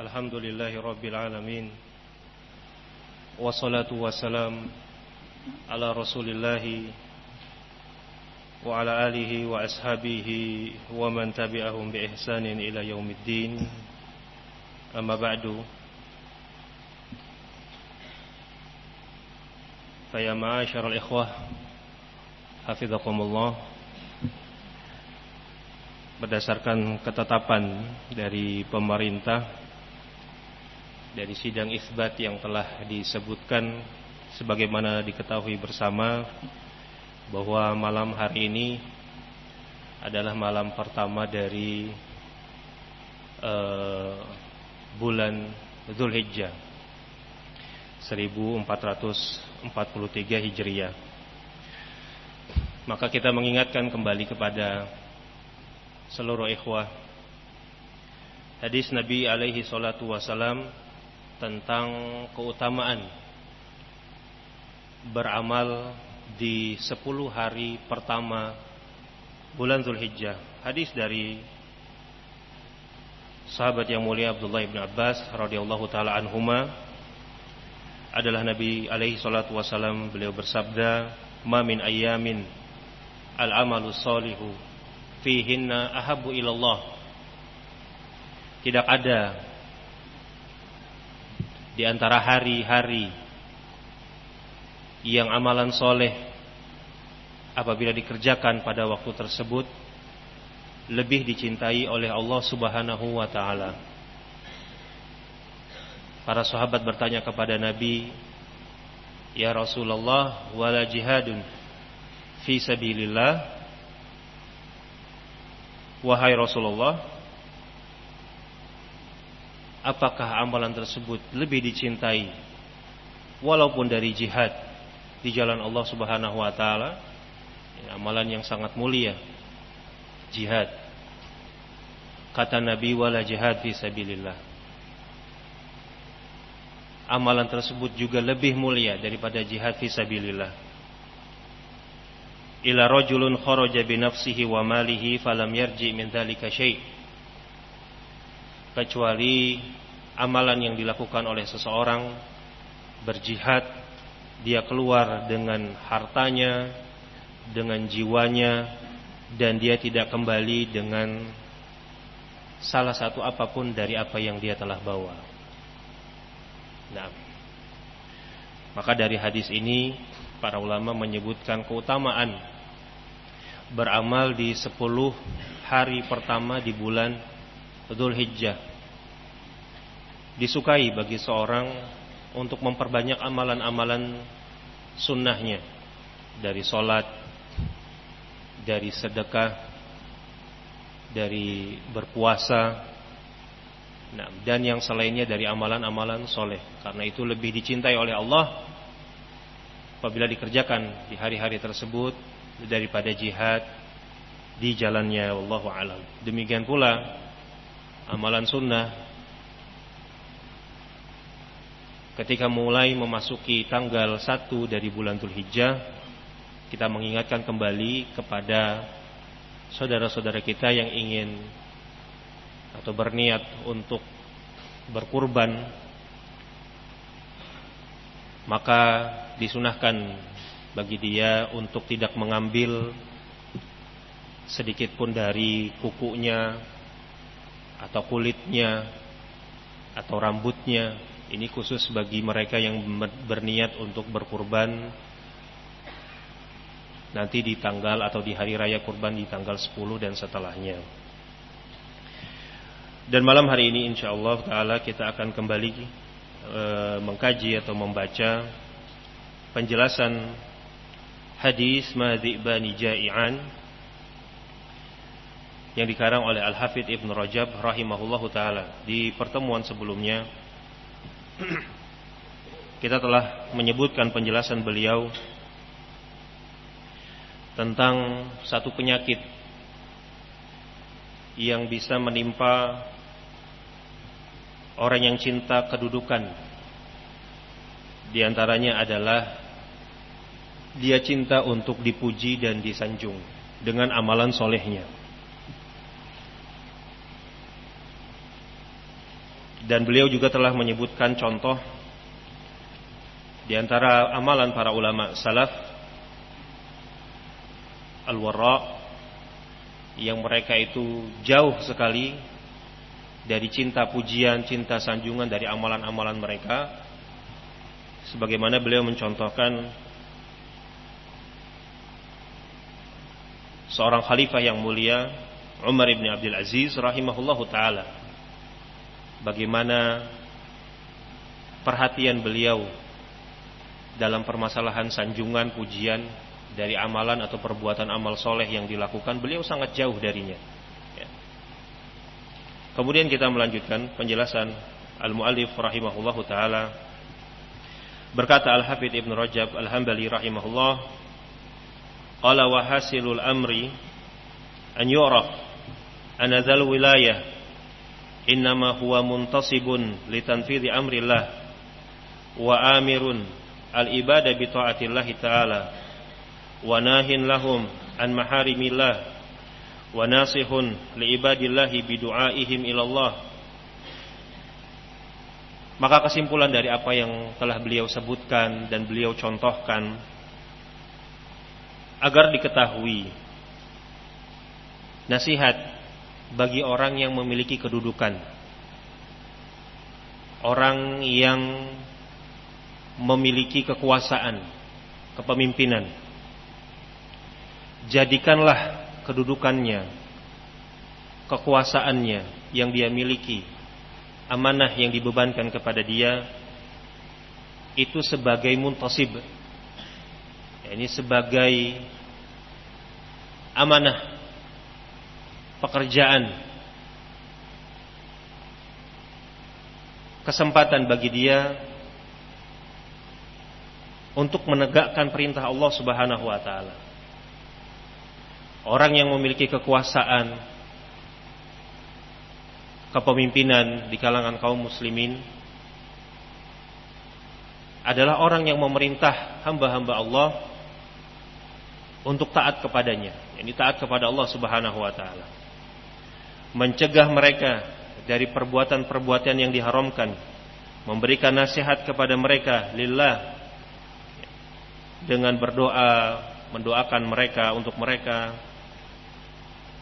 Alhamdulillahi Rabbil Alamin. Wassalatu wassalam ala rasulillahi wa ala alihi wa ashabihi wa man tabi'ahum bi ihsanin ila yaumiddin. Amma ba'du. Faya ma'asyiral ikhwah, hafizakumullah. Berdasarkan ketetapan dari pemerintah dari sidang isbat yang telah disebutkan, sebagaimana diketahui bersama bahwa malam hari ini adalah malam pertama dari bulan Dzulhijjah 1443 Hijriah. Maka kita mengingatkan kembali kepada seluruh ikhwah hadis Nabi alaihi salatu wasalam tentang keutamaan beramal di 10 hari pertama bulan Dzulhijjah. Hadis dari sahabat yang mulia Abdullah bin Abbas radhiyallahu taala anhuma adalah Nabi alaihi salatu wasalam, beliau bersabda, "Ma min ayyamin al-amalu shalihu fihinna ahabbu ilallah." Tidak ada di antara hari-hari yang amalan soleh apabila dikerjakan pada waktu tersebut lebih dicintai oleh Allah Subhanahu wa ta'ala. Para sahabat bertanya kepada Nabi, "Ya Rasulullah, wala jihadun fi sabilillah?" Wahai Rasulullah, apakah amalan tersebut lebih dicintai walaupun dari jihad di jalan Allah Subhanahu wa ta'ala? Amalan yang sangat mulia, jihad. Kata Nabi, wala jihad fi sabilillah. Amalan tersebut juga lebih mulia daripada jihad fi sabilillah. Ila rajulun kharaja bi nafsihi wa malihi falam yarji min dzalika syai'. Kecuali amalan yang dilakukan oleh seseorang berjihad, dia keluar dengan hartanya, dengan jiwanya, dan dia tidak kembali dengan salah satu apapun dari apa yang dia telah bawa. Nah, maka dari hadis ini para ulama menyebutkan keutamaan beramal di 10 hari pertama di bulan Dzulhijjah. Disukai bagi seorang untuk memperbanyak amalan-amalan sunnahnya, dari sholat, dari sedekah, dari berpuasa, dan yang selainnya dari amalan-amalan soleh. Karena itu lebih dicintai oleh Allah apabila dikerjakan di hari-hari tersebut daripada jihad di jalannya. Wallahu a'lam. Demikian pula amalan sunnah ketika mulai memasuki tanggal 1 dari bulan Dzulhijjah, kita mengingatkan kembali kepada saudara-saudara kita yang ingin atau berniat untuk berkurban, maka disunahkan bagi dia untuk tidak mengambil sedikit pun dari kukunya atau kulitnya atau rambutnya. Ini khusus bagi mereka yang berniat untuk berkurban nanti di tanggal atau di hari raya kurban di tanggal 10 dan setelahnya. Dan malam hari ini insyaallah ta'ala kita akan kembali mengkaji atau membaca penjelasan hadis Madhibani Ja'i'an yang dikarang oleh Al-Hafidh Ibn Rajab rahimahullahu ta'ala. Di pertemuan sebelumnya kita telah menyebutkan penjelasan beliau tentang satu penyakit yang bisa menimpa orang yang cinta kedudukan. Di antaranya adalah dia cinta untuk dipuji dan disanjung dengan amalan solehnya. Dan beliau juga telah menyebutkan contoh di antara amalan para ulama salaf al-wara' yang mereka itu jauh sekali dari cinta pujian, cinta sanjungan, dari amalan-amalan mereka. Sebagaimana beliau mencontohkan seorang khalifah yang mulia, Umar ibn Abdul Aziz rahimahullahu ta'ala, bagaimana perhatian beliau dalam permasalahan sanjungan, pujian dari amalan atau perbuatan amal soleh yang dilakukan, beliau sangat jauh darinya. Kemudian kita melanjutkan penjelasan al-muallif rahimahullahu ta'ala. Berkata Al-Hafidz Ibn Rajab Al-Hambali rahimahullah, qala wa hasilul amri an yu'raf anna dzal wilayah innama huwa muntasibun litanfidhi amrillah wa amirun al-ibadah bi ta'atillah ta'ala wa nahin lahum an maharimillah wa nasihun li ibadillahi bi du'aihim ilallah. Maka kesimpulan dari apa yang telah beliau sebutkan dan beliau contohkan, agar diketahui nasihat bagi orang yang memiliki kedudukan, orang yang memiliki kekuasaan, kepemimpinan. Jadikanlah kedudukannya, kekuasaannya yang dia miliki, amanah yang dibebankan kepada dia, itu sebagai muntasib. Ini sebagai amanah pekerjaan, kesempatan bagi dia untuk menegakkan perintah Allah Subhanahu wa taala. Orang yang memiliki kekuasaan, kepemimpinan di kalangan kaum muslimin adalah orang yang memerintah hamba-hamba Allah untuk taat kepadanya. Ini taat kepada Allah Subhanahu wa taala. Mencegah mereka dari perbuatan-perbuatan yang diharamkan, memberikan nasihat kepada mereka lillah, dengan berdoa, mendoakan mereka untuk mereka.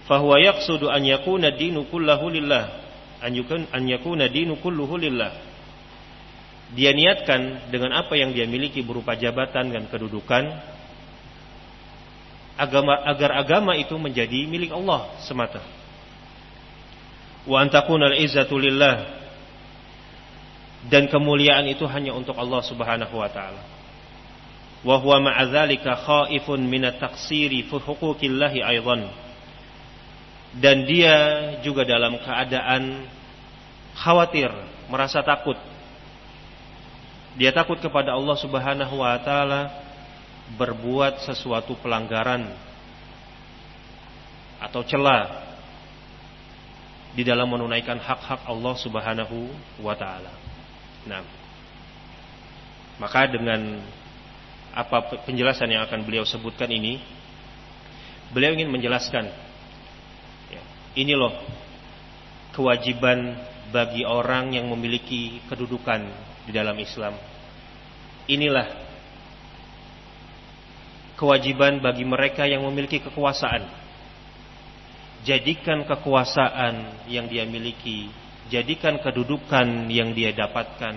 Fahuwa yaqsudu an yakuna dinu kulluhu lillah, an yakuna dinu kulluhu lillah. Dia niatkan dengan apa yang dia miliki berupa jabatan dan kedudukan, agar agama itu menjadi milik Allah semata. Wa antakuna al-izzatu lillah, dan kemuliaan itu hanya untuk Allah Subhanahu wa taala. Wa huwa ma'a dzalika khaifun min at-taqsiri fi huquqillahi aidan. Dan dia juga dalam keadaan khawatir, merasa takut. Dia takut kepada Allah Subhanahu wa taala berbuat sesuatu pelanggaran atau celah di dalam menunaikan hak-hak Allah Subhanahu wa taala. Nah, maka dengan apa penjelasan yang akan beliau sebutkan ini, beliau ingin menjelaskan, ini loh kewajiban bagi orang yang memiliki kedudukan di dalam Islam. Inilah kewajiban bagi mereka yang memiliki kekuasaan. Jadikan kekuasaan yang dia miliki, jadikan kedudukan yang dia dapatkan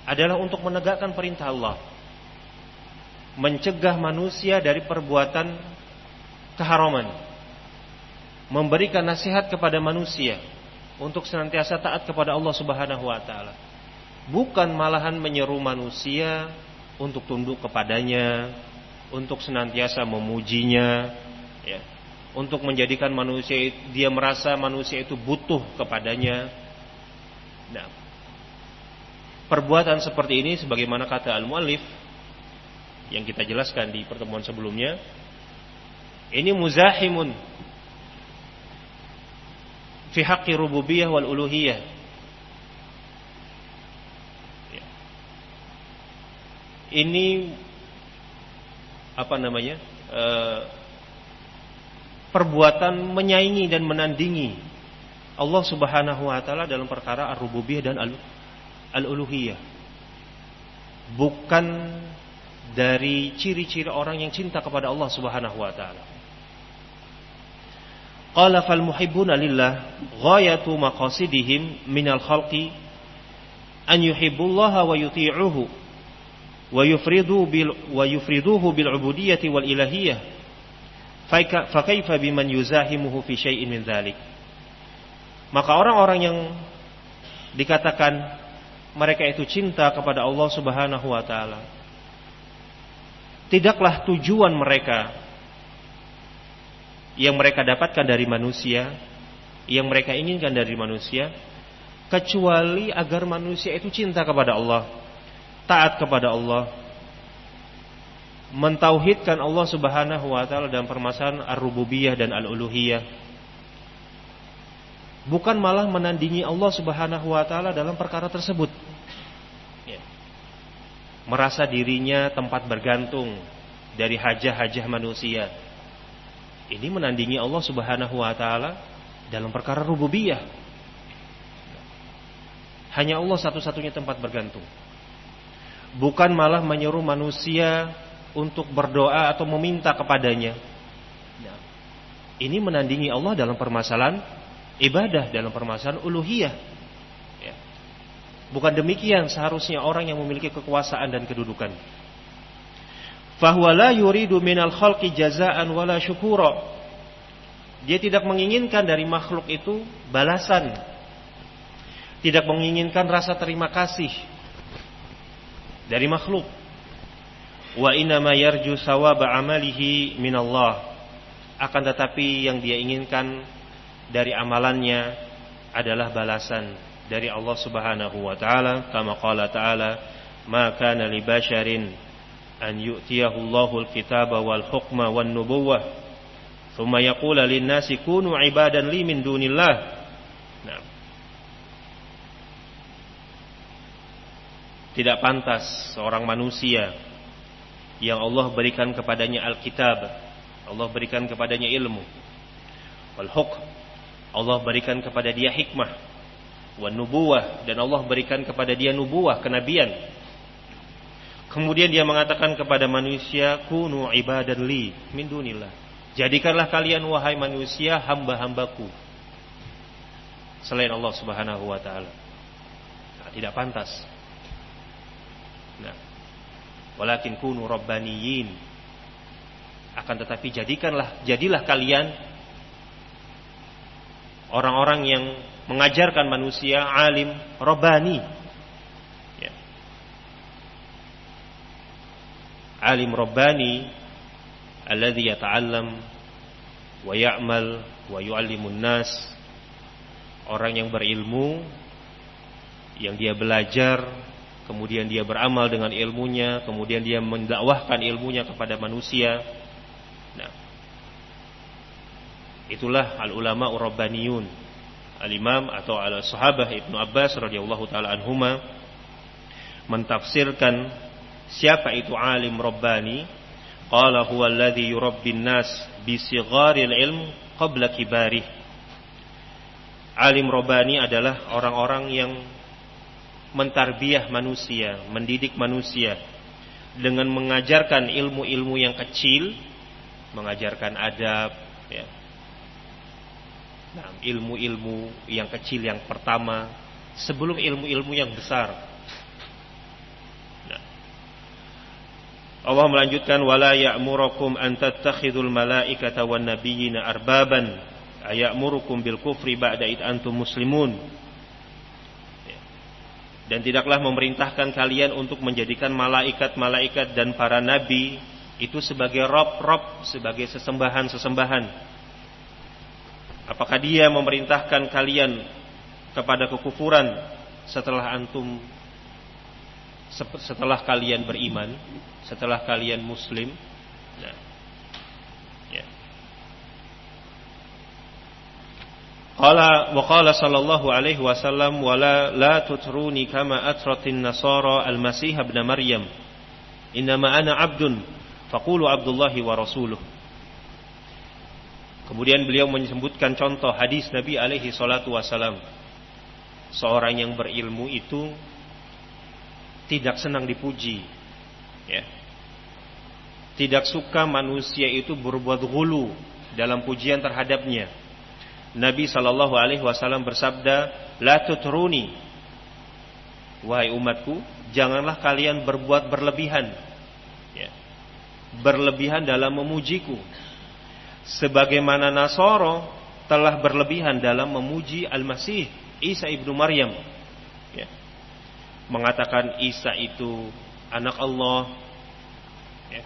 adalah untuk menegakkan perintah Allah, mencegah manusia dari perbuatan keharaman, memberikan nasihat kepada manusia untuk senantiasa taat kepada Allah Subhanahu wa taala. Bukan malahan menyeru manusia untuk tunduk kepadanya, untuk senantiasa memujinya, ya, untuk menjadikan manusia, dia merasa manusia itu butuh kepadanya. Nah, perbuatan seperti ini sebagaimana kata al-muallif yang kita jelaskan di pertemuan sebelumnya, ini muzahimun fi haqqi rububiyah wal uluhiyah. Ini perbuatan menyaingi dan menandingi Allah Subhanahu wa taala dalam perkara ar-rububiyah dan al-uluhiyah. Bukan dari ciri-ciri orang yang cinta kepada Allah Subhanahu wa taala. Qala fal muhibbuna lillah ghayatu maqasidihim minal khalqi an yuhibbullaha wa yuti'uhu wa yufriduhu bil ubudiyyati wal ilahiyyah. Fa kaifa biman yuzahimuhu fi syai'in min dzalik. Maka orang-orang yang dikatakan mereka itu cinta kepada Allah Subhanahu wa taala, tidaklah tujuan mereka yang mereka dapatkan dari manusia, yang mereka inginkan dari manusia, kecuali agar manusia itu cinta kepada Allah, taat kepada Allah, mentauhidkan Allah Subhanahu wa taala dalam permasalahan ar-rububiyah dan al-uluhiyah. Bukan malah menandingi Allah Subhanahu wa taala dalam perkara tersebut. Merasa dirinya tempat bergantung dari hajah-hajah manusia. Ini menandingi Allah Subhanahu wa taala dalam perkara rububiyah. Hanya Allah satu-satunya tempat bergantung. Bukan malah menyuruh manusia untuk berdoa atau meminta kepadanya. Ini menandingi Allah dalam permasalahan ibadah, dalam permasalahan uluhiyah. Bukan demikian seharusnya orang yang memiliki kekuasaan dan kedudukan. Fahuwa la yuridu minal khalqi jazaan wala syukura. Dia tidak menginginkan dari makhluk itu balasan, tidak menginginkan rasa terima kasih dari makhluk. Wa innama yarju sawaba amalihi minallah. Akan tetapi yang dia inginkan dari amalannya adalah balasan dari Allah Subhanahu wa taala, kama qala ta'ala, ma kana li basharin an yu'tiyahu Allahu al-kitaba wal hukma wan nubuwwah thumma yaqulu lin-nasi kunu ibadan li min dunillah. Nah, tidak pantas seorang manusia yang Allah berikan kepadanya Alkitab, Allah berikan kepadanya ilmu, wal hukm, Allah berikan kepada dia hikmah, wan nubuwah, dan Allah berikan kepada dia nubuwah, kenabian. Kemudian dia mengatakan kepada manusia, kunu ibadan li min dunillah. Jadikanlah kalian wahai manusia hamba-hambaku selain Allah Subhanahu wa taala. Nah, tidak pantas. Nah, walakin kunu rabbaniyin. Akan tetapi jadilah kalian orang-orang yang mengajarkan manusia, alim, rabbani. Ya. Alim rabbani alladhi yata'allam wa ya'mal wa yu'allimun nas. Orang yang berilmu, yang dia belajar, kemudian dia beramal dengan ilmunya, kemudian dia mendakwahkan ilmunya kepada manusia. Nah, itulah al-ulama ur-rabbaniyun. Al-Imam atau al-Sahabah Ibnu Abbas radhiyallahu taala anhuma mentafsirkan siapa itu alim rabbani. Qala huwa alladhi yurabbin nas bi sigharil ilm qabla kibarih. Alim rabbani adalah orang-orang yang mentarbiyah manusia, mendidik manusia dengan mengajarkan ilmu-ilmu yang kecil, mengajarkan adab, ya. Nah, ilmu-ilmu yang kecil yang pertama sebelum ilmu-ilmu yang besar. Nah, Allah melanjutkan, wala ya'murukum an tattakhidul malaikata wan nabiyyina arbaban ayamurukum bil kufri ba'da id antum muslimun. Dan tidaklah memerintahkan kalian untuk menjadikan malaikat-malaikat dan para nabi itu sebagai rob-rob, sebagai sesembahan-sesembahan. Apakah dia memerintahkan kalian kepada kekufuran setelah kalian beriman, setelah kalian muslim? Nah, ya. Qala sallallahu alaihi wasallam, wala la tutruni kama atratin nasara al-masih ibn maryam, innama ana abdun faqulu abdullahi wa rasuluh. Kemudian beliau menyebutkan contoh hadis Nabi alaihi salatu wasalam. Seorang yang berilmu itu tidak senang dipuji, ya. Tidak suka manusia itu berbuat ghulu dalam pujian terhadapnya. Nabi sallallahu alaihi wasallam bersabda, "La tutruni." Wahai umatku, janganlah kalian berbuat berlebihan, ya. Berlebihan dalam memujiku, sebagaimana Nasara telah berlebihan dalam memuji Al-Masih Isa ibnu Maryam, ya. Mengatakan Isa itu anak Allah, ya.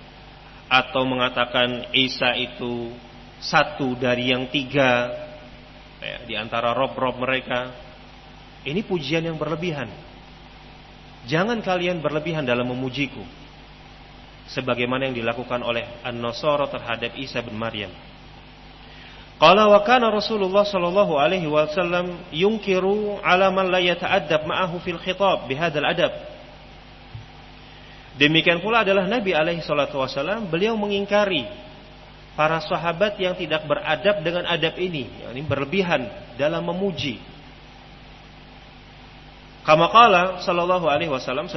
Atau mengatakan Isa itu satu dari yang tiga, ya, di antara rob-rob mereka. Ini pujian yang berlebihan. Jangan kalian berlebihan dalam memujiku, sebagaimana yang dilakukan oleh An-Nasara terhadap Isa bin Maryam. Qala wa kana Rasulullah sallallahu alaihi wasallam yunkiru ala man la yata'addab ma'ahu fil khitab bihadzal adab. Demikian pula adalah Nabi alaihi salatu wasallam, beliau mengingkari para sahabat yang tidak beradab dengan adab ini, yakni berlebihan dalam memuji. Kama qala sallallahu alaihi wasallam,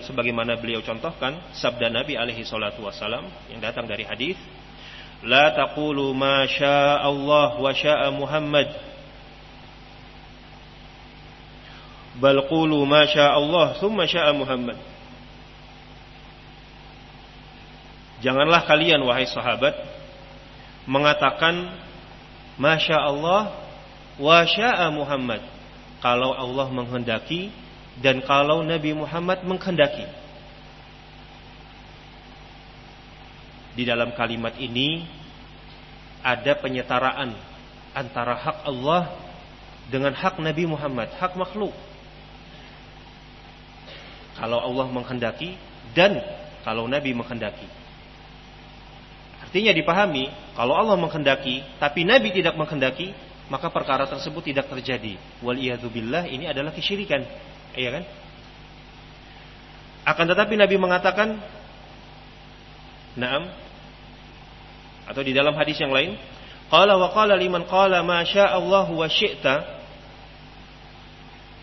sebagaimana beliau contohkan sabda Nabi alaihi salatu wasallam yang datang dari hadis, la taqulu ma syaa Allah wa syaa Muhammad, bal qulu ma syaa Allah thumma syaa Muhammad. Janganlah kalian wahai sahabat mengatakan masya Allah wa syaa Muhammad, kalau Allah menghendaki dan kalau Nabi Muhammad menghendaki. Di dalam kalimat ini ada penyetaraan antara hak Allah dengan hak Nabi Muhammad, hak makhluk. Kalau Allah menghendaki dan kalau Nabi menghendaki. Artinya dipahami, kalau Allah menghendaki tapi Nabi tidak menghendaki, maka perkara tersebut tidak terjadi. Waliyadzubillah, ini adalah kesyirikan, iya kan? Akan tetapi Nabi mengatakan, na'am, atau di dalam hadis yang lain, qala wa qala liman qala ma syaa Allah wa syi'ta.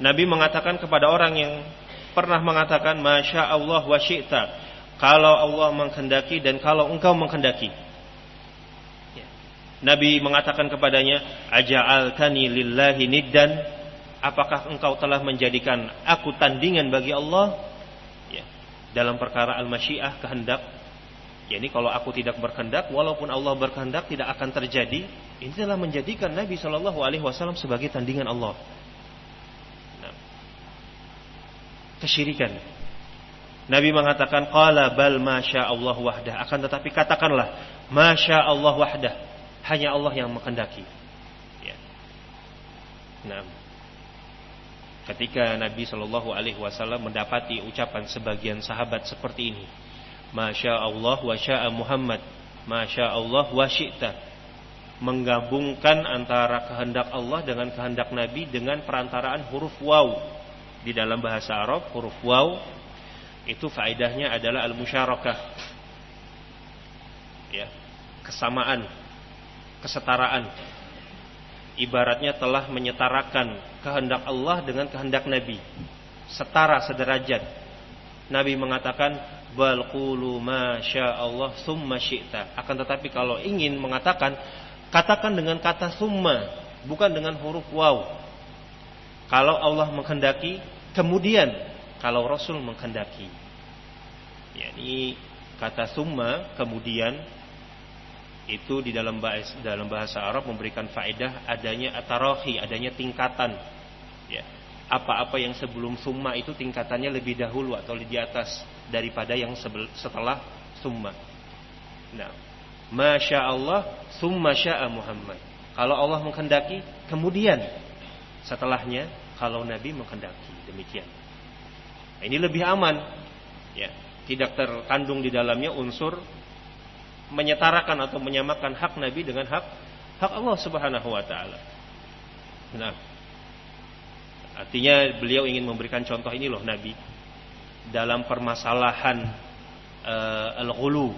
Nabi mengatakan kepada orang yang pernah mengatakan ma syaa Allah wa syi'ta, kalau Allah menghendaki dan kalau engkau menghendaki. Nabi mengatakan kepadanya, aja'altani lillahi niddan, apakah engkau telah menjadikan aku tandingan bagi Allah, ya, dalam perkara al-masyiah, kehendak. Yani kalau aku tidak berkehendak, walaupun Allah berkehendak tidak akan terjadi. Ini telah menjadikan Nabi SAW sebagai tandingan Allah. Nah, kesyirikan. Nabi mengatakan qala bal masya Allah wahdah, akan tetapi katakanlah masya Allah wahdah, hanya Allah yang menghendaki, ya. Nah, ketika Nabi SAW mendapati ucapan sebagian sahabat seperti ini, masya Allah wa syaa Muhammad, masya Allah wa syi'ta, menggabungkan antara kehendak Allah dengan kehendak Nabi dengan perantaraan huruf waw. Di dalam bahasa Arab huruf waw itu faedahnya adalah al-musyarakah, ya, kesamaan, kesetaraan. Ibaratnya telah menyetarakan kehendak Allah dengan kehendak Nabi, setara, sederajat. Nabi mengatakan bal qulu ma syaa Allah tsumma syi'ta, akan tetapi kalau ingin mengatakan, katakan dengan kata summa, bukan dengan huruf waw. Kalau Allah menghendaki, kemudian kalau Rasul menghendaki. Yani kata summa kemudian itu di dalam bahasa Arab memberikan faedah adanya at-tarahi, adanya tingkatan, ya. Apa-apa yang sebelum summa itu tingkatannya lebih dahulu atau di atas daripada yang setelah summa. Nah, masya Allah summa syaa Muhammad, kalau Allah menghendaki kemudian setelahnya kalau Nabi menghendaki, demikian. Ini lebih aman, ya. Tidak terkandung di dalamnya unsur menyetarakan atau menyamakan hak Nabi dengan hak Allah Subhanahu wa taala. Nah, artinya beliau ingin memberikan contoh ini loh Nabi dalam permasalahan al-ghulu,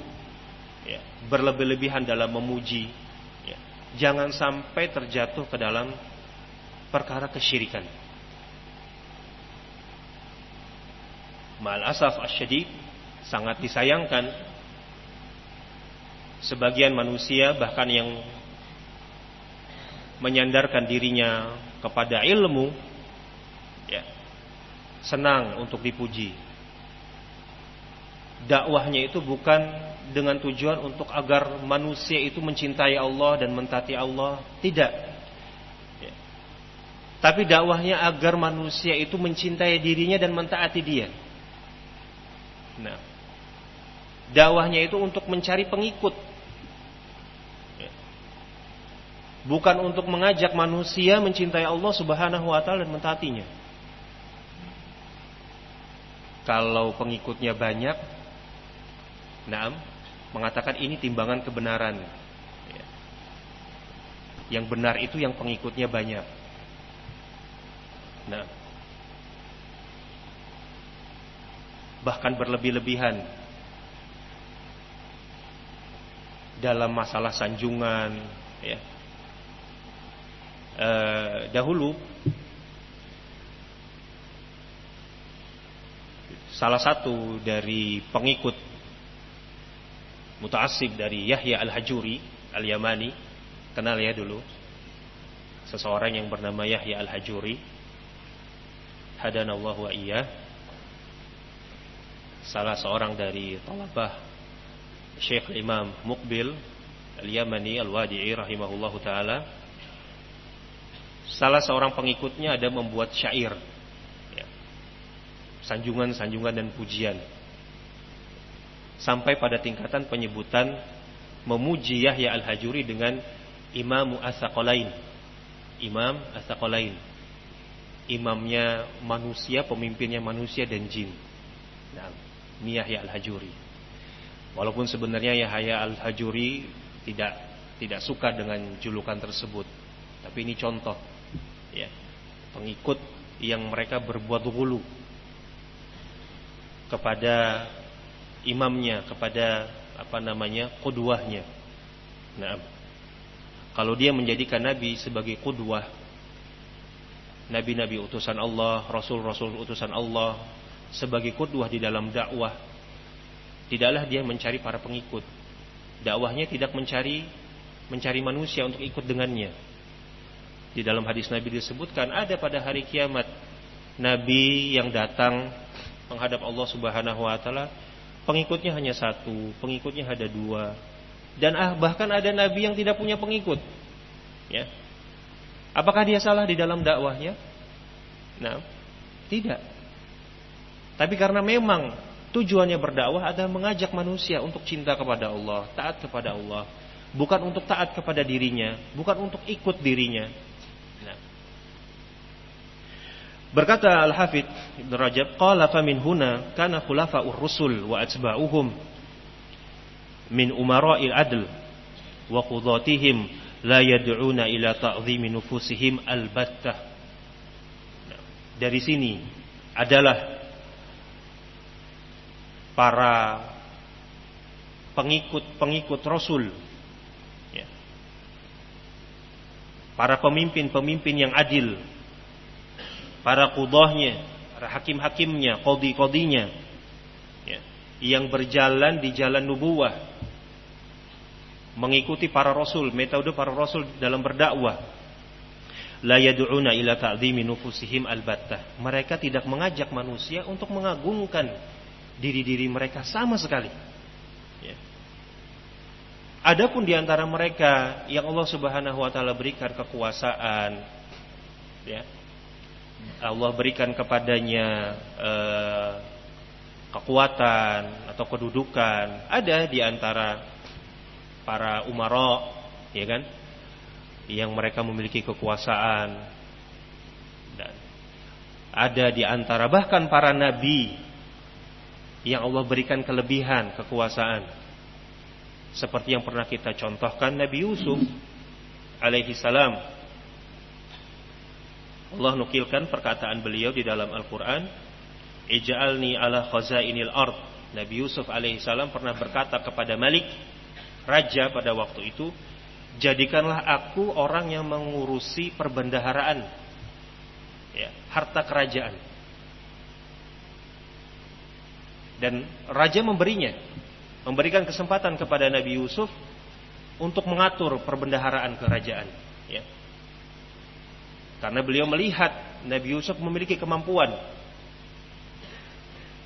ya, berlebih-lebihan dalam memuji, ya. jangan sampai terjatuh ke dalam perkara kesyirikan. Ma'al asaf asyadid, sangat disayangkan sebagian manusia bahkan yang menyandarkan dirinya kepada ilmu, ya, senang untuk dipuji. Dakwahnya itu bukan dengan tujuan untuk agar manusia itu mencintai Allah dan mentaati Allah, tidak. Ya. Tapi dakwahnya agar manusia itu mencintai dirinya dan mentaati Dia. Nah, dakwahnya itu untuk mencari pengikut, ya. Bukan untuk mengajak manusia mencintai Allah Subhanahu wa ta'ala dan mentaatinya. Kalau pengikutnya banyak, nah, mengatakan ini timbangan kebenaran, ya. Yang benar itu yang pengikutnya banyak. Nah, bahkan berlebih-lebihan dalam masalah sanjungan, ya. Dahulu salah satu dari pengikut muta'assib dari Yahya al-Hajuri al-Yamani, kenal ya dulu, seseorang yang bernama Yahya al-Hajuri, hadanallahu wa iyyah, salah seorang dari talabah Syekh Imam Muqbil al-Yamani al-Wadi'i rahimahullahu ta'ala. Salah seorang pengikutnya ada membuat syair, ya, sanjungan-sanjungan dan pujian, sampai pada tingkatan penyebutan memuji Yahya al-Hajuri dengan Imam Ats-Tsaqalain. Imam Ats-Tsaqalain, imamnya manusia, pemimpinnya manusia dan jin. Nah, ini Yahya al-Hajuri. Walaupun sebenarnya Yahya al-Hajuri tidak suka dengan julukan tersebut, tapi ini contoh, ya, pengikut yang mereka berbuat ghulu kepada imamnya, kepada qudwahnya. Nah, kalau dia menjadikan Nabi sebagai qudwah, Nabi-Nabi utusan Allah, Rasul-Rasul utusan Allah sebagai qudwah di dalam dakwah, tidaklah dia mencari para pengikut. Dakwahnya tidak mencari manusia untuk ikut dengannya. Di dalam hadis Nabi disebutkan ada pada hari kiamat Nabi yang datang menghadap Allah Subhanahu wa ta'ala, pengikutnya hanya satu, pengikutnya ada dua, dan bahkan ada Nabi yang tidak punya pengikut, ya. Apakah dia salah di dalam dakwahnya? Nah, tidak. Tapi karena memang tujuannya berdakwah adalah mengajak manusia untuk cinta kepada Allah, taat kepada Allah, bukan untuk taat kepada dirinya, bukan untuk ikut dirinya. Nah. Berkata Al-Hafidz Ibnu Rajab, qala fa min huna kana khulafa'ur rusul wa atba'uhum min umara'il adl wa qudatihim la yad'una ila ta'dhimi nufusihim albattah. Nah, dari sini adalah para pengikut Rasul, ya, para pemimpin yang adil, para qudahnya, para hakim-hakimnya, qadhi-qadhinya, ya, yang berjalan di jalan nubuwah, mengikuti para rasul, metode para rasul dalam berdakwah. La yad'una ila ta'dhimi nufusihim albattah. Mereka tidak mengajak manusia untuk mengagungkan diri-diri mereka sama sekali, ya. Adapun di antara mereka yang Allah Subhanahu wa ta'ala berikan kekuasaan, ya, Allah berikan kepadanya kekuatan atau kedudukan, ada di antara para umara, ya kan, yang mereka memiliki kekuasaan, dan ada di antara bahkan para nabi yang Allah berikan kelebihan kekuasaan, seperti yang pernah kita contohkan Nabi Yusuf alaihi salam. Allah nukilkan perkataan beliau di dalam Al-Quran, ij'alni ala khazainil ard. Nabi Yusuf alaihi salam pernah berkata kepada Malik, raja pada waktu itu, jadikanlah aku orang yang mengurusi perbendaharaan, ya, harta kerajaan. Dan raja memberikan kesempatan kepada Nabi Yusuf untuk mengatur perbendaharaan kerajaan, ya. Karena beliau melihat Nabi Yusuf memiliki kemampuan.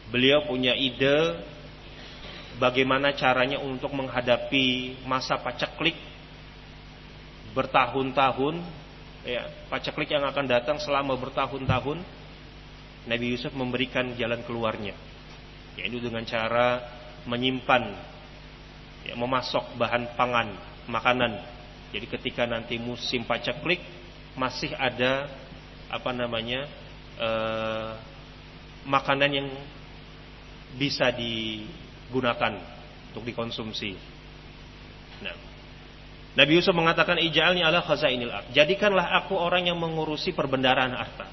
Beliau punya ide bagaimana caranya untuk menghadapi masa paceklik bertahun-tahun, ya, paceklik yang akan datang selama bertahun-tahun. Nabi Yusuf memberikan jalan keluarnya, yaitu dengan cara menyimpan, ya, memasok bahan pangan, makanan. Jadi ketika nanti musim paceklik masih ada makanan yang bisa digunakan untuk dikonsumsi. Nah, Nabi Yusuf mengatakan, ij'alni ala khazainil ardh, jadikanlah aku orang yang mengurusi perbendaharaan harta.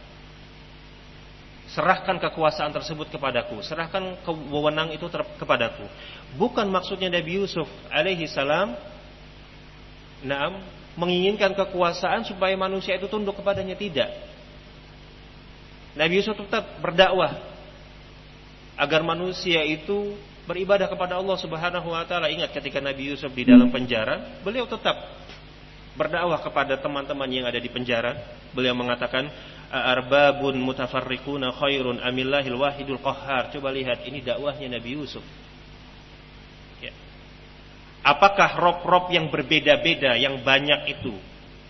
Serahkan kekuasaan tersebut kepadaku, serahkan wewenang itu kepadaku. Bukan maksudnya Nabi Yusuf alaihi salam menginginkan kekuasaan supaya manusia itu tunduk kepadanya, tidak. Nabi Yusuf tetap berdakwah agar manusia itu beribadah kepada Allah Subhanahu wa taala. Ingat ketika Nabi Yusuf di dalam penjara, beliau tetap berdakwah kepada teman-teman yang ada di penjara. Beliau mengatakan, arbabun mutafarriquna khairun amillahil wahidul qahhar. Coba lihat, ini dakwahnya Nabi Yusuf. Ya. Apakah rob-rob yang berbeda-beda yang banyak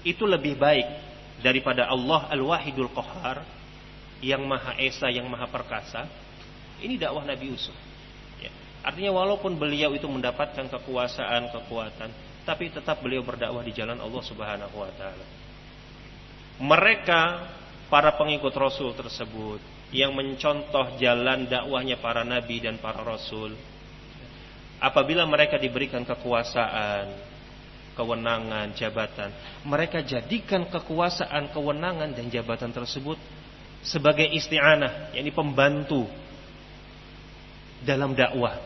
itu lebih baik daripada Allah al-wahidul qahhar, yang maha esa, yang maha perkasa? Ini dakwah Nabi Yusuf. Ya. Artinya walaupun beliau itu mendapatkan kekuasaan, kekuatan, tapi tetap beliau berdakwah di jalan Allah Subhanahu wa taala. Mereka, para pengikut Rasul tersebut, yang mencontoh jalan dakwahnya para nabi dan para rasul, apabila mereka diberikan kekuasaan, kewenangan, jabatan, mereka jadikan kekuasaan, kewenangan dan jabatan tersebut sebagai isti'anah, yakni pembantu dalam dakwah.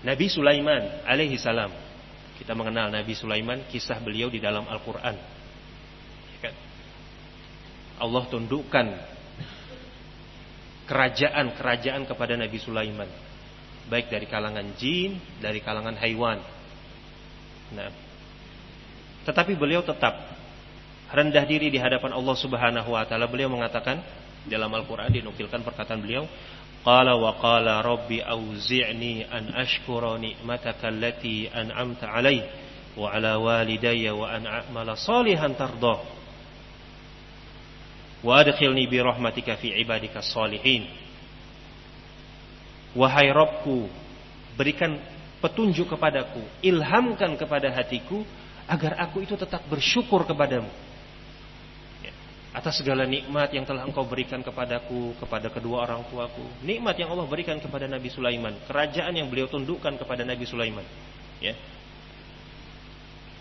Nabi Sulaiman alaihi salam, kita mengenal Nabi Sulaiman, kisah beliau di dalam Al-Quran. Allah tundukkan kerajaan-kerajaan kepada Nabi Sulaiman, baik dari kalangan jin, dari kalangan haiwan. Nah, tetapi beliau tetap rendah diri di hadapan Allah Subhanahu wa taala. Beliau mengatakan dalam Al-Quran, dinukilkan perkataan beliau, qala wa qala rabbi auzi'ni an ashkura ni'mataka allati an'amta 'alai wa 'ala walidayya wa an a'mala salihan tardah wa adkhilni bi rahmatika fi ibadika sholihin. Wahai Rabbku, berikan petunjuk kepadaku, ilhamkan kepada hatiku agar aku itu tetap bersyukur kepadamu, ya, atas segala nikmat yang telah Engkau berikan kepadaku, kepada kedua orang tuaku. Nikmat yang Allah berikan kepada Nabi Sulaiman, kerajaan yang beliau tundukkan kepada Nabi Sulaiman, ya.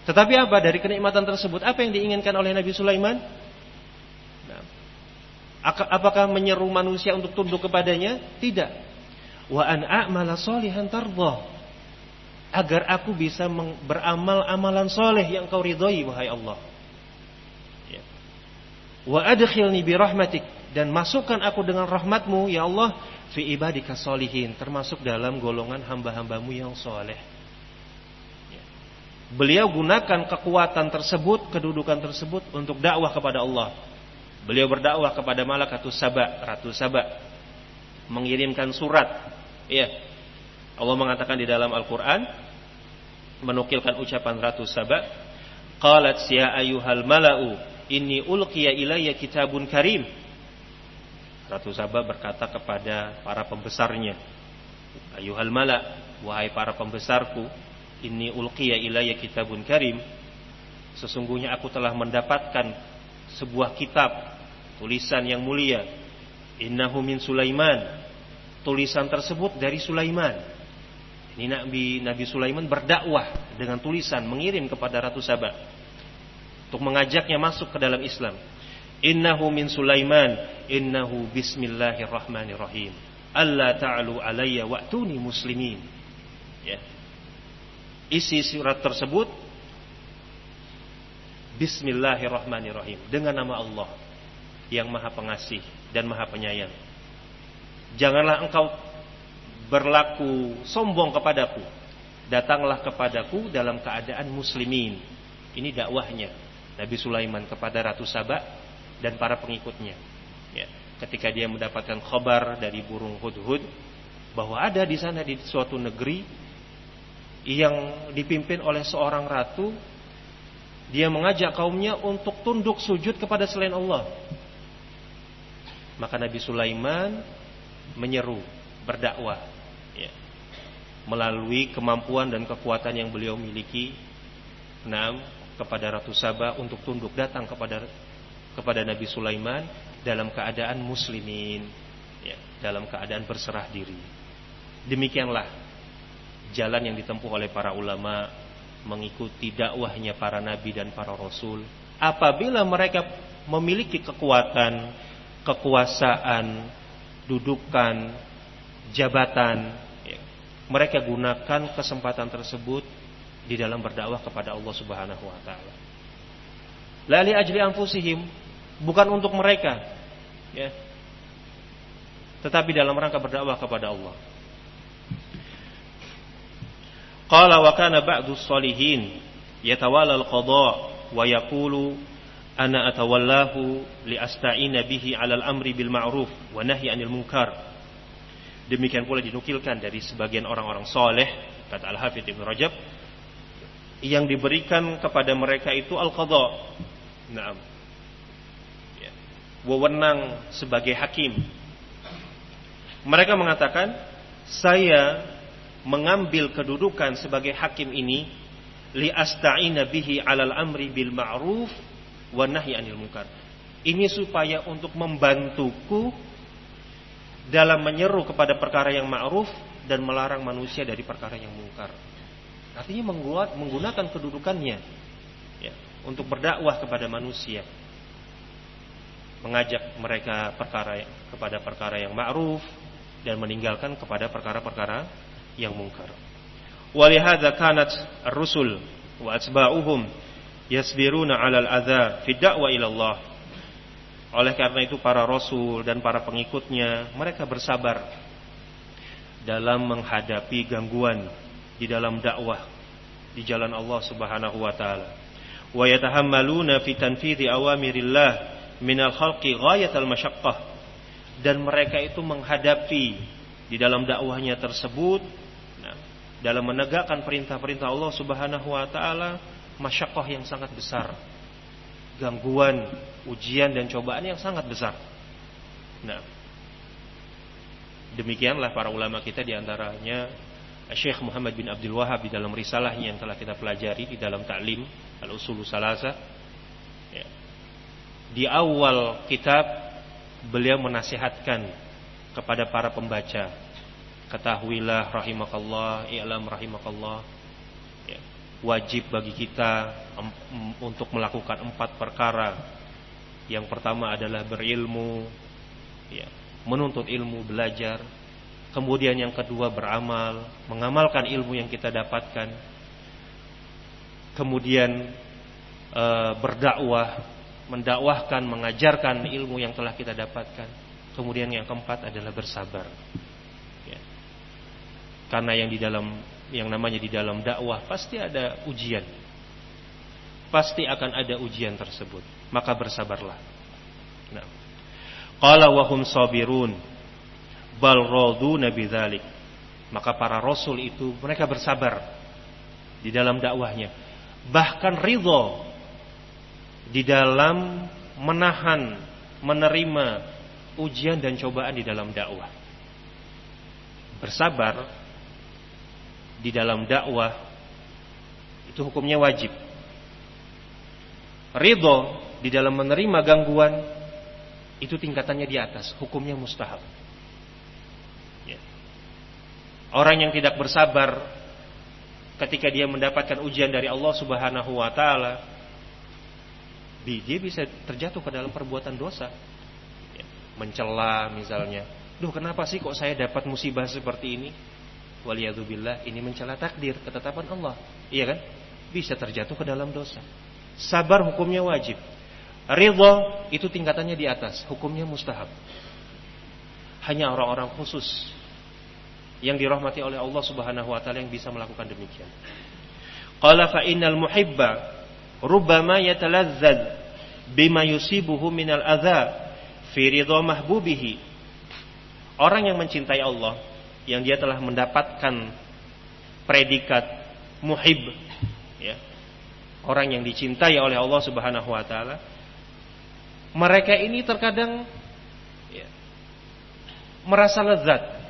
Tetapi apa dari kenikmatan tersebut? Apa yang diinginkan oleh Nabi Sulaiman? Apakah menyeru manusia untuk tunduk kepadanya? Tidak. Wa an a'mala sholihan tardah, agar aku bisa beramal amalan soleh yang Kau ridhoi, wahai Allah. Ya. Wa adkhilni bi rahmatik, dan masukkan aku dengan rahmatmu, ya Allah, fi ibadika sholihin, termasuk dalam golongan hamba-hambamu yang soleh. Ya. Beliau gunakan kekuatan tersebut, kedudukan tersebut untuk dakwah kepada Allah. Beliau berdakwah kepada Malakatus Saba, Ratu Saba, mengirimkan surat. Ya. Allah mengatakan di dalam Al-Quran, menukilkan ucapan Ratu Saba, qalat ya ayyuhal mala'u inni ulqiya ilayya kitabun karim. Ratu Saba berkata kepada para pembesarnya, ayyuhal mala', wahai para pembesarku, inni ulqiya ilayya kitabun karim, sesungguhnya aku telah mendapatkan sebuah kitab, tulisan yang mulia. Innahu min Sulaiman, tulisan tersebut dari Sulaiman. Ini Nabi Sulaiman berdakwah dengan tulisan, mengirim kepada Ratu Saba untuk mengajaknya masuk ke dalam Islam. Innahu min Sulaiman, innahu bismillahirrahmanirrahim, alla ta'alu alayya wa'tuni muslimin. Ya. Isi surat tersebut Bismillahirrahmanirrahim, dengan nama Allah yang Maha Pengasih dan Maha Penyayang. Janganlah engkau berlaku sombong kepadaku, datanglah kepadaku dalam keadaan muslimin. Ini dakwahnya Nabi Sulaiman kepada Ratu Saba dan para pengikutnya. Ya, ketika dia mendapatkan kabar dari burung hudhud bahwa ada di sana di suatu negeri yang dipimpin oleh seorang ratu, dia mengajak kaumnya untuk tunduk sujud kepada selain Allah. Maka Nabi Sulaiman menyeru, berdakwah, ya, melalui kemampuan dan kekuatan yang beliau miliki, kepada Ratu Saba untuk tunduk, datang kepada Nabi Sulaiman dalam keadaan muslimin, ya, dalam keadaan berserah diri. Demikianlah jalan yang ditempuh oleh para ulama mengikuti dakwahnya para nabi dan para rasul. Apabila mereka memiliki kekuatan, kekuasaan, dudukan, jabatan, ya, mereka gunakan kesempatan tersebut di dalam berdakwah kepada Allah Subhanahu wa taala. La li ajli anfusihim, bukan untuk mereka, ya, tetapi dalam rangka berdakwah kepada Allah. Qala wa kana ba'du shalihin yatawalla al-qada wa yaqulu ana atawallahu li asta'ina bihi 'alal amri bil ma'ruf wa nahyi 'anil munkar. Demikian pula dinukilkan dari sebagian orang-orang saleh, kata Al-Hafidz Ibnu Rajab, yang diberikan kepada mereka itu al-qada. Naam. Ya. Wewenang sebagai hakim. Mereka mengatakan, saya mengambil kedudukan sebagai hakim ini li asta'ina bihi 'alal amri bil ma'ruf wa nahyi 'anil munkar. Ini supaya untuk membantuku dalam menyeru kepada perkara yang ma'ruf dan melarang manusia dari perkara yang munkar. Artinya menggunakan kedudukannya, ya, untuk berdakwah kepada manusia, mengajak mereka kepada perkara yang ma'ruf dan meninggalkan kepada perkara-perkara yang mungkar. Walihadza kanat ar-rusul wa atba'uhum yasbiruna 'alal adza fi da'wa ila Allah. Oleh karena itu para rasul dan para pengikutnya mereka bersabar dalam menghadapi gangguan di dalam dakwah di jalan Allah Subhanahu wa taala. Wa yatahammaluna fi tanfidhi awamirillah minal khalqi ghayatal masyaqqah, dan mereka itu menghadapi di dalam dakwahnya tersebut, dalam menegakkan perintah-perintah Allah Subhanahu wa taala, masyaqqah yang sangat besar, gangguan, ujian dan cobaan yang sangat besar. Nah, demikianlah para ulama kita, di antaranya Syekh Muhammad bin Abdul Wahhab di dalam risalahnya yang telah kita pelajari di dalam Ta'lim Al-Usul Salasa, ya, di awal kitab beliau menasihatkan kepada para pembaca, ketahuilah rahimakallah, i'lam rahimakallah, ya, wajib bagi kita untuk melakukan 4 perkara. Yang pertama adalah berilmu, ya, menuntut ilmu, belajar. Kemudian yang kedua beramal, mengamalkan ilmu yang kita dapatkan. Kemudian berdakwah, mendakwahkan, mengajarkan ilmu yang telah kita dapatkan. Kemudian yang keempat adalah bersabar. Ya. Karena yang namanya di dalam dakwah pasti ada ujian. Pasti akan ada ujian tersebut. Maka bersabarlah. Nah. Qala wa hum sabirun bal raduna bidzalik. Maka para rasul itu mereka bersabar di dalam dakwahnya, bahkan ridha di dalam menahan, menerima ujian dan cobaan di dalam dakwah. Bersabar di dalam dakwah itu hukumnya wajib. Ridha di dalam menerima gangguan itu tingkatannya di atas, hukumnya mustahab. Orang yang tidak bersabar ketika dia mendapatkan ujian dari Allah Subhanahu wa taala, dia bisa terjatuh ke dalam perbuatan dosa. Mencela misalnya, "Duh, kenapa sih kok saya dapat musibah seperti ini?" Waliyadzubillah, ini mencela takdir, ketetapan Allah. Iya kan? Bisa terjatuh ke dalam dosa. Sabar hukumnya wajib. Ridha itu tingkatannya di atas, hukumnya mustahab. Hanya orang-orang khusus yang dirahmati oleh Allah Subhanahu wa taala yang bisa melakukan demikian. Qala fa innal muhibba rubbama yatalazzaz bima yusibuhu minal adza fi ridha mahbubihi. Orang yang mencintai Allah, yang dia telah mendapatkan predikat muhib, ya, orang yang dicintai oleh Allah Subhanahu wa taala, mereka ini terkadang merasa lezat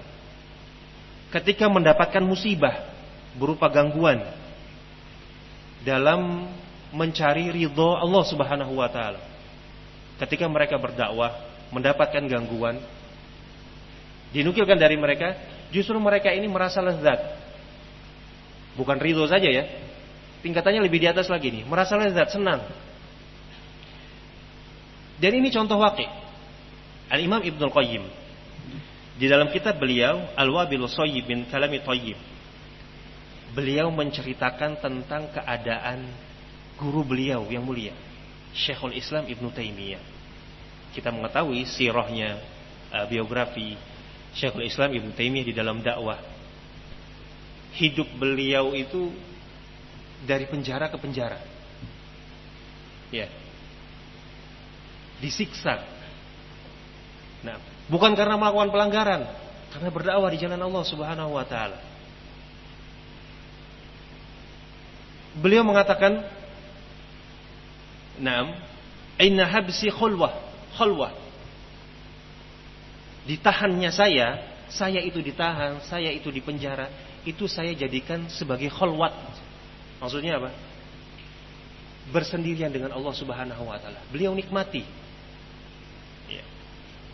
ketika mendapatkan musibah berupa gangguan dalam mencari ridho Allah Subhanahu wa taala. Ketika mereka berdakwah mendapatkan gangguan, dinukilkan dari mereka, justru mereka ini merasa lezat. Bukan ridho saja ya, tingkatannya lebih di atas lagi nih, merasa lezat, senang. Dan ini contoh waqi'. Al-Imam Ibnul Qayyim di dalam kitab beliau Al-Wabilus Shayyib min Kalami Thayyib, beliau menceritakan tentang keadaan guru beliau yang mulia, Syekhul Islam Ibnu Taimiyah. Kita mengetahui sirahnya, biografi Syekhul Islam Ibnu Taimiyah di dalam dakwah. Hidup beliau itu dari penjara ke penjara. Ya. Disiksa. Nah, bukan karena melakukan pelanggaran, karena berdakwah di jalan Allah Subhanahu wa taala. Beliau mengatakan, "Naam, inna habsi khalwah." Ditahannya saya itu ditahan, saya itu dipenjara, itu saya jadikan sebagai khalwat. Maksudnya apa? Bersendirian dengan Allah Subhanahu wa taala. Beliau nikmati. Ya.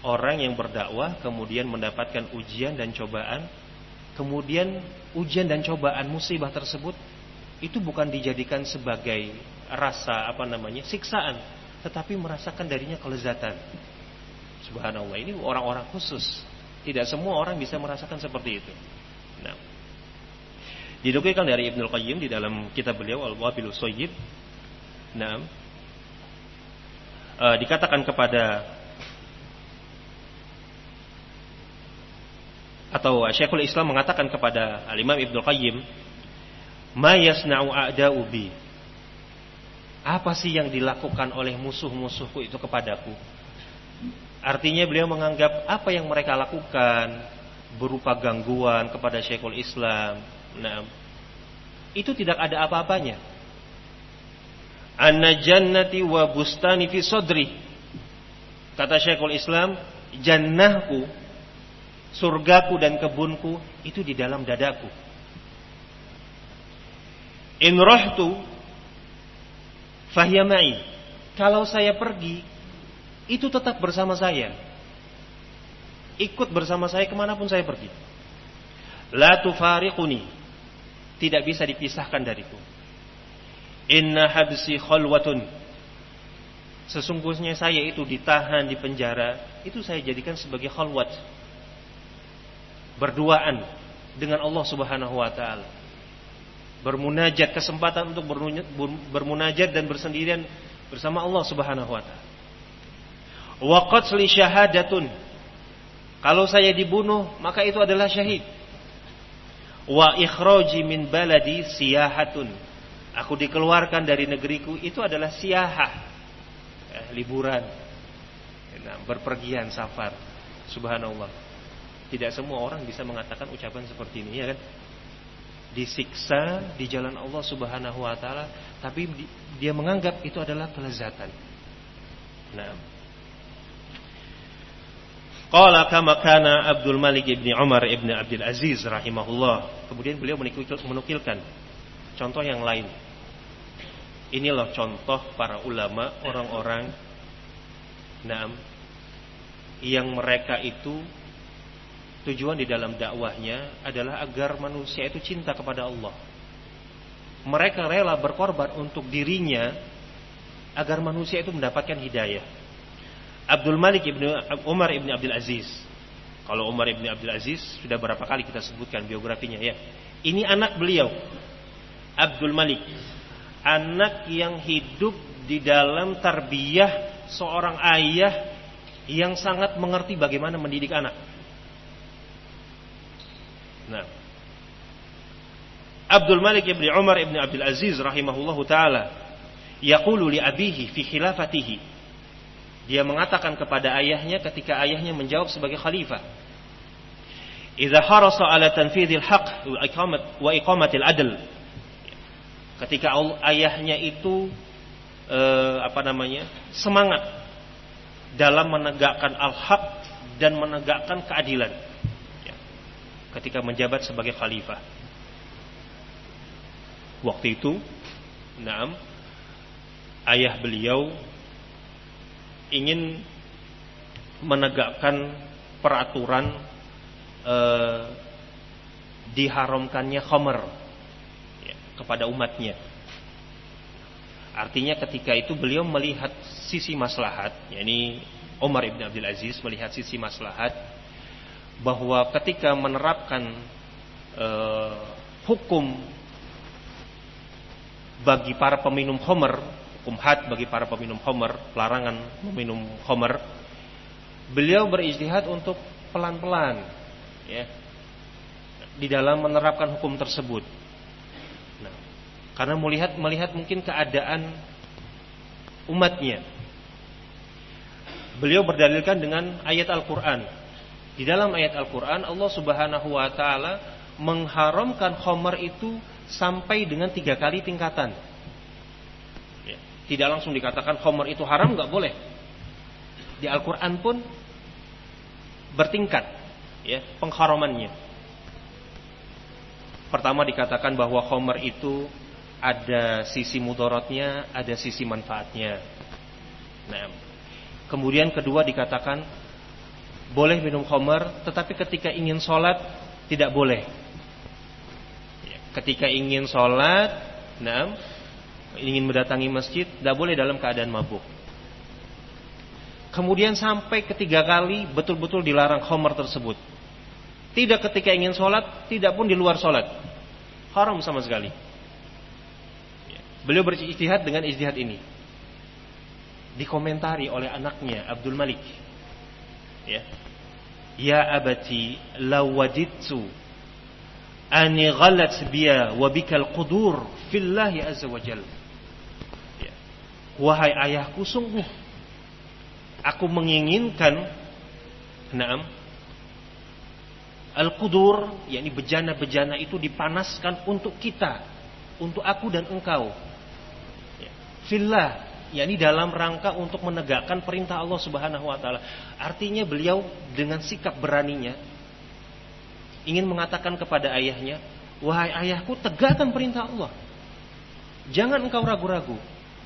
Orang yang berdakwah kemudian mendapatkan ujian dan cobaan, kemudian ujian dan cobaan musibah tersebut itu bukan dijadikan sebagai rasa siksaan, tetapi merasakan darinya kelezatan. Subhanallah, ini orang-orang khusus. Tidak semua orang bisa merasakan seperti itu. Nah, dinukilkan dari Ibnul Qayyim di dalam kitab beliau Al-Wabilus Shayyib. Nah, dikatakan kepada atau Syekhul Islam mengatakan kepada Al-Imam Ibnul Qayyim, "Ma yasna'u a'da'u bi?" Apa sih yang dilakukan oleh musuh-musuhku itu kepadaku? Artinya beliau menganggap apa yang mereka lakukan berupa gangguan kepada Syekhul Islam, nah, itu tidak ada apa-apanya. Anna jannati wa bustani fi sadri. Kata Syekhul Islam, jannahku, surgaku dan kebunku itu di dalam dadaku. In rahtu fahiya ma'i. Kalau saya pergi, itu tetap bersama saya. Ikut bersama saya kemanapun saya pergi. La tufariquni. Tidak bisa dipisahkan dariku. Inna habsi khalwatun. Sesungguhnya saya itu ditahan di penjara, itu saya jadikan sebagai khalwat. Berduaan dengan Allah Subhanahu wa taala. Bermunajat, kesempatan untuk bermunajat dan bersendirian bersama Allah Subhanahu wa taala. Wa qatli syahadatun. Kalau saya dibunuh, maka itu adalah syahid. Wa ikhraji min baladi siyahatun. Aku dikeluarkan dari negeriku, itu adalah siyahah, liburan, berpergian, safar. Subhanallah. Tidak semua orang bisa mengatakan ucapan seperti ini, ya kan? Disiksa di jalan Allah Subhanahu wa taala, tapi dia menganggap itu adalah kelezatan. Nah, qala kama kana Abdul Malik ibni Umar ibni Abdul Aziz rahimahullah. Kemudian beliau menukilkan contoh yang lain. Inilah contoh para ulama, orang-orang yang mereka itu tujuan di dalam dakwahnya adalah agar manusia itu cinta kepada Allah. Mereka rela berkorban untuk dirinya agar manusia itu mendapatkan hidayah. Abdul Malik ibn Umar ibn Abdul Aziz. Kalau Umar ibn Abdul Aziz sudah berapa kali kita sebutkan biografinya, ya. Ini anak beliau. Abdul Malik, anak yang hidup di dalam tarbiyah seorang ayah yang sangat mengerti bagaimana mendidik anak. Nah, Abdul Malik ibn Umar ibn Abdul Aziz rahimahullahu taala yaqulu li abihi fi khilafatihi. Dia mengatakan kepada ayahnya ketika ayahnya menjawab sebagai khalifah, "Idza harasa ala tanfidhil haqq wa iqamatil adl." Ketika ayahnya itu semangat dalam menegakkan al-haq dan menegakkan keadilan ketika menjabat sebagai khalifah. Waktu itu, ayah beliau ingin menegakkan peraturan diharamkannya khamr kepada umatnya. Artinya ketika itu beliau melihat sisi maslahat, yakni Umar ibn Abdul Aziz melihat sisi maslahat bahwa ketika menerapkan hukum bagi para peminum khamr, hukum had bagi para peminum khamr, larangan meminum khamr, beliau berijtihad untuk pelan-pelan ya di dalam menerapkan hukum tersebut. Karena melihat mungkin keadaan umatnya. Beliau berdalilkan dengan ayat Al-Quran. Di dalam ayat Al-Quran Allah subhanahu wa ta'ala mengharamkan khamr itu sampai dengan 3 kali tingkatan. Tidak langsung dikatakan khamr itu haram, gak boleh. Di Al-Quran pun bertingkat pengharamannya. Pertama dikatakan bahwa khamr itu ada sisi mudaratnya, ada sisi manfaatnya. Nah, kemudian kedua dikatakan boleh minum khamr, tetapi ketika ingin sholat tidak boleh. Ketika ingin sholat, ingin mendatangi masjid, tidak boleh dalam keadaan mabuk. Kemudian sampai 3 kali betul-betul dilarang khamr tersebut. Tidak ketika ingin sholat, tidak pun di luar sholat. Haram sama sekali. Beliau berijtihad dengan ijtihad ini. Dikomentari oleh anaknya Abdul Malik. Ya abati law wajidtu ani ghalat biya wa bikal qudur fillahi azza wa jalla. Wahai ayahku, sungguh aku menginginkan al-qudur, yakni bejana-bejana itu dipanaskan untuk kita, untuk aku dan engkau. Fillah, yakni dalam rangka untuk menegakkan perintah Allah Subhanahu wa taala. Artinya beliau dengan sikap beraninya ingin mengatakan kepada ayahnya, wahai ayahku, tegakkan perintah Allah. Jangan engkau ragu-ragu.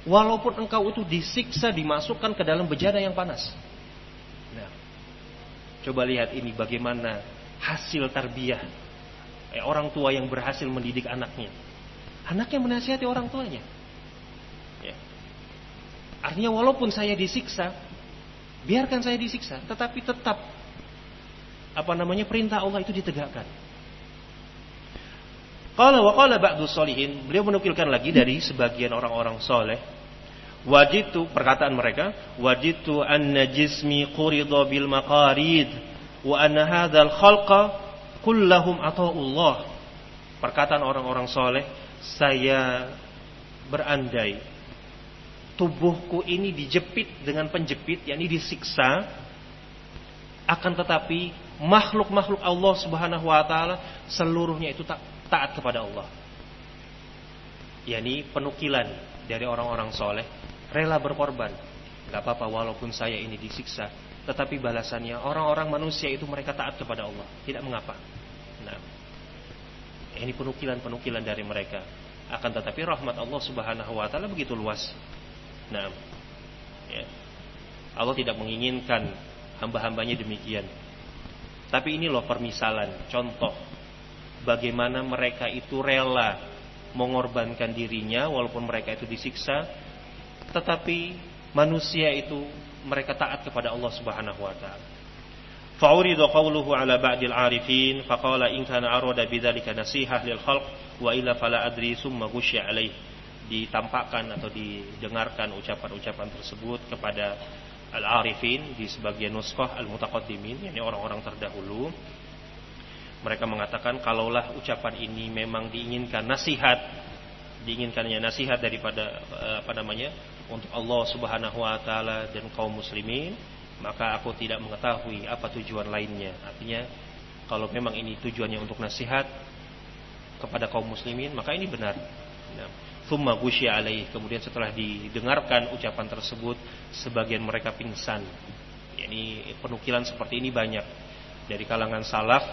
Walaupun engkau itu disiksa, dimasukkan ke dalam bejana yang panas. Nah, coba lihat ini bagaimana hasil tarbiyah orang tua yang berhasil mendidik anaknya. Anaknya menasihati orang tuanya. Artinya walaupun saya disiksa, biarkan saya disiksa, tetapi tetap perintah Allah itu ditegakkan. Qala wa qala ba'du sholihin, beliau menukilkan lagi dari sebagian orang-orang soleh, wajitu, perkataan mereka, wajitu anna jismi qurida bil maqarid wa anna hadzal khalqa kullahum ata'ullah. Perkataan orang-orang soleh, saya berandai tubuhku ini dijepit dengan penjepit, yakni disiksa, akan tetapi makhluk-makhluk Allah Subhanahu wa taala seluruhnya itu taat kepada Allah. Yakni penukilan dari orang-orang soleh, rela berkorban. Gak apa-apa walaupun saya ini disiksa, tetapi balasannya orang-orang manusia itu mereka taat kepada Allah, tidak mengapa. Nah, ini penukilan-penukilan dari mereka. Akan tetapi rahmat Allah Subhanahu wa taala begitu luas. Nah, Allah tidak menginginkan hamba-hambanya demikian. Tapi ini loh permisalan, contoh bagaimana mereka itu rela mengorbankan dirinya walaupun mereka itu disiksa, tetapi manusia itu mereka taat kepada Allah Subhanahu wa taala. فعرض قوله على بعض العارفين فقال إن كان أراد بذلك نصيحة للخلق وإلا فلا أدري ثم غشي عليه. Ditampakkan atau didengarkan ucapan-ucapan tersebut kepada al-arifin di sebagian nuskhah al-mutaqaddimin, yakni orang-orang terdahulu. Mereka mengatakan kalaulah ucapan ini memang diinginkannya nasihat daripada untuk Allah Subhanahu wa taala dan kaum muslimin, maka aku tidak mengetahui apa tujuan lainnya. Artinya kalau memang ini tujuannya untuk nasihat kepada kaum muslimin, maka ini benar. Thumma ghusya alaih, kemudian setelah didengarkan ucapan tersebut, sebagian mereka pingsan. Yani penukilan seperti ini banyak dari kalangan salaf.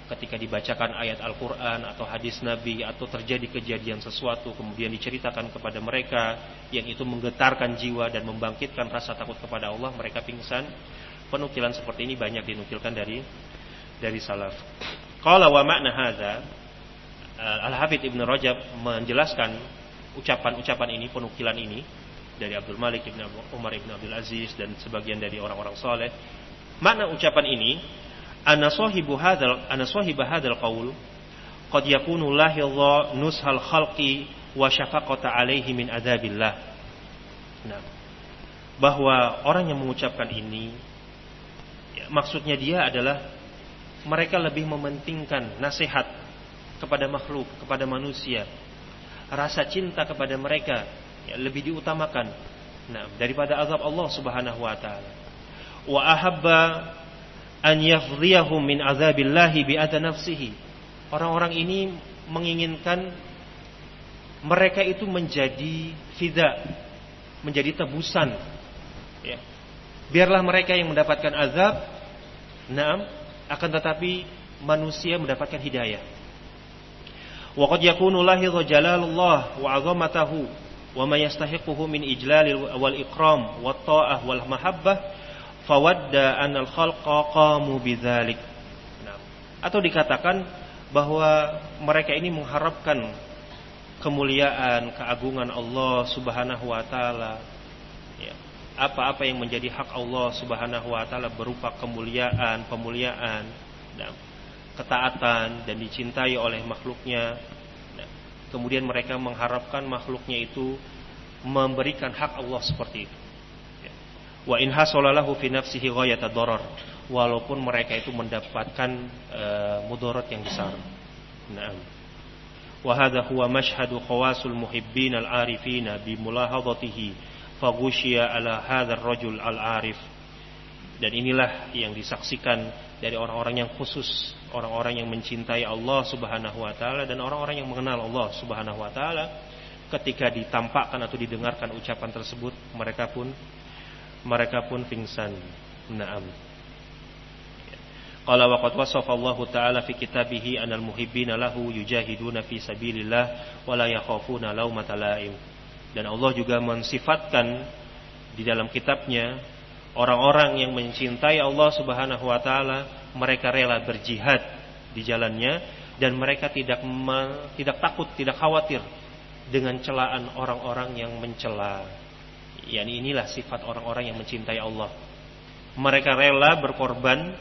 Ketika dibacakan ayat Al-Quran atau hadis Nabi, atau terjadi kejadian sesuatu kemudian diceritakan kepada mereka yang itu menggetarkan jiwa dan membangkitkan rasa takut kepada Allah, mereka pingsan. Penukilan seperti ini banyak dinukilkan dari salaf. Qala wa makna hadza, Al-Hafidz Ibnu Rajab menjelaskan ucapan-ucapan ini, penukilan ini dari Abdul Malik Ibn Umar Ibn Abdul Aziz dan sebagian dari orang-orang saleh. Makna ucapan ini, ana sahiba hadzal qaul qad yakunu lahidha nushal khalqi wa syafaqata alaihi min adzabillah. Nah, bahwa orang yang mengucapkan ini maksudnya dia adalah mereka lebih mementingkan nasihat kepada makhluk, kepada manusia, rasa cinta kepada mereka lebih diutamakan daripada azab Allah Subhanahu wa taala. Wa ahabba an yafdhiyahum min azabillahi bi adha nafsihi. Orang-orang ini menginginkan mereka itu menjadi fida, menjadi tebusan, ya. Biarlah mereka yang mendapatkan azab, akan tetapi manusia mendapatkan hidayah. Wa qad yakunu lahidha jalalullah wa 'azamatahu wa ma yastahiquhu min ijlalil wal ikram wat ta'ah wal mahabbah fawadda anal khalqa qamu bidzalik. Atau dikatakan bahwa mereka ini mengharapkan kemuliaan, keagungan Allah Subhanahu wa taala, ya. Apa-apa yang menjadi hak Allah Subhanahu wa taala berupa kemuliaan, pemuliaan, ketaatan dan dicintai oleh makhluknya. Kemudian mereka mengharapkan makhluknya itu memberikan hak Allah seperti itu. Wa in hasalalahu fi nafsihi ghayata darar, walaupun mereka itu mendapatkan mudarat yang besar. Naam. Wa hadha huwa mashhadu khawasul muhibbin al-arifina bi mulahadatihi fa ghushiya ala hadzal rajul al-arif. Dan inilah yang disaksikan dari orang-orang yang khusus, orang-orang yang mencintai Allah Subhanahu wa taala dan orang-orang yang mengenal Allah Subhanahu wa taala. Ketika ditampakkan atau didengarkan ucapan tersebut, mereka pun pingsan. Naam. Qala wa qad wasafa Allah taala fi kitabihi anal muhibbina lahu yujahiduna fi sabilillah wa la yakhafuna laumata laim. Dan Allah juga mensifatkan di dalam kitabnya orang-orang yang mencintai Allah Subhanahu wa taala, mereka rela berjihad di jalannya dan mereka tidak takut, tidak khawatir dengan celaan orang-orang yang mencela. Yani inilah sifat orang-orang yang mencintai Allah. Mereka rela berkorban,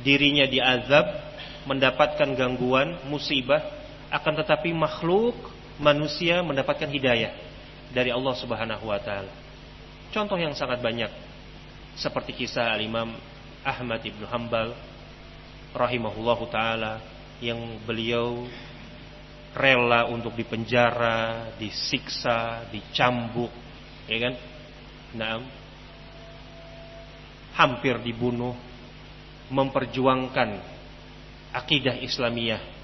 dirinya diazab, mendapatkan gangguan, musibah, akan tetapi makhluk manusia mendapatkan hidayah dari Allah Subhanahu wa taala. Contoh yang sangat banyak seperti kisah Al-Imam Ahmad Ibn Hanbal rahimahullahu taala, yang beliau rela untuk dipenjara, disiksa, dicambuk, ya kan? Hampir dibunuh, memperjuangkan akidah Islamiyah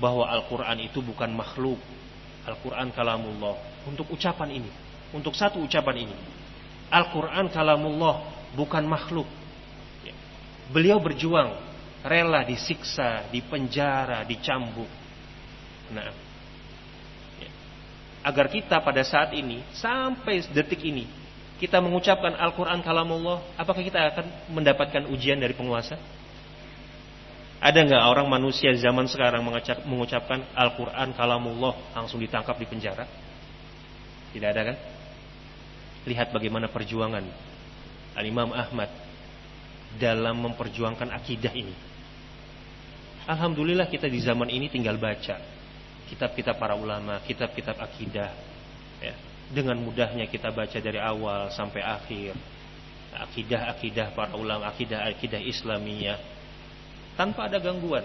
bahwa Al-Quran itu bukan makhluk, Al-Quran kalamullah. Untuk ucapan ini, untuk satu ucapan ini, Al-Quran kalamullah, bukan makhluk. Beliau berjuang, rela disiksa, dipenjara, dicambuk. Agar kita pada saat ini, sampai detik ini, kita mengucapkan Al-Quran kalamullah, apakah kita akan mendapatkan ujian dari penguasa? Ada enggak orang manusia zaman sekarang mengucapkan Al-Quran kalamullah langsung ditangkap di penjara? Tidak ada kan? Lihat bagaimana perjuangan Al-Imam Ahmad dalam memperjuangkan akidah ini. Alhamdulillah kita di zaman ini tinggal baca kitab-kitab para ulama, kitab-kitab akidah, ya. Dengan mudahnya kita baca dari awal sampai akhir akidah-akidah para ulama, akidah Islamiyah, tanpa ada gangguan.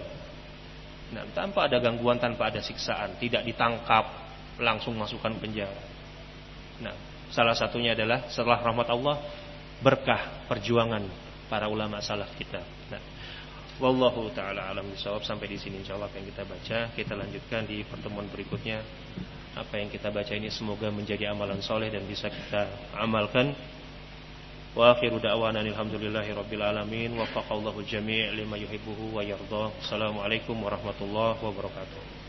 Nah, tanpa ada gangguan, tanpa ada siksaan, tidak ditangkap, langsung masukkan penjara. Nah, salah satunya adalah setelah rahmat Allah, berkah perjuangan para ulama salaf kita. Nah, wallahu taala alam bisawab. Sampai di sini insyaallah apa yang kita baca, kita lanjutkan di pertemuan berikutnya. Apa yang kita baca ini semoga menjadi amalan soleh dan bisa kita amalkan. Wa akhiru da'wana alhamdulillahi rabbil alamin. Waffaqallahu jami' lima yuhibbuhu wa yardah. Assalamualaikum warahmatullahi wabarakatuh.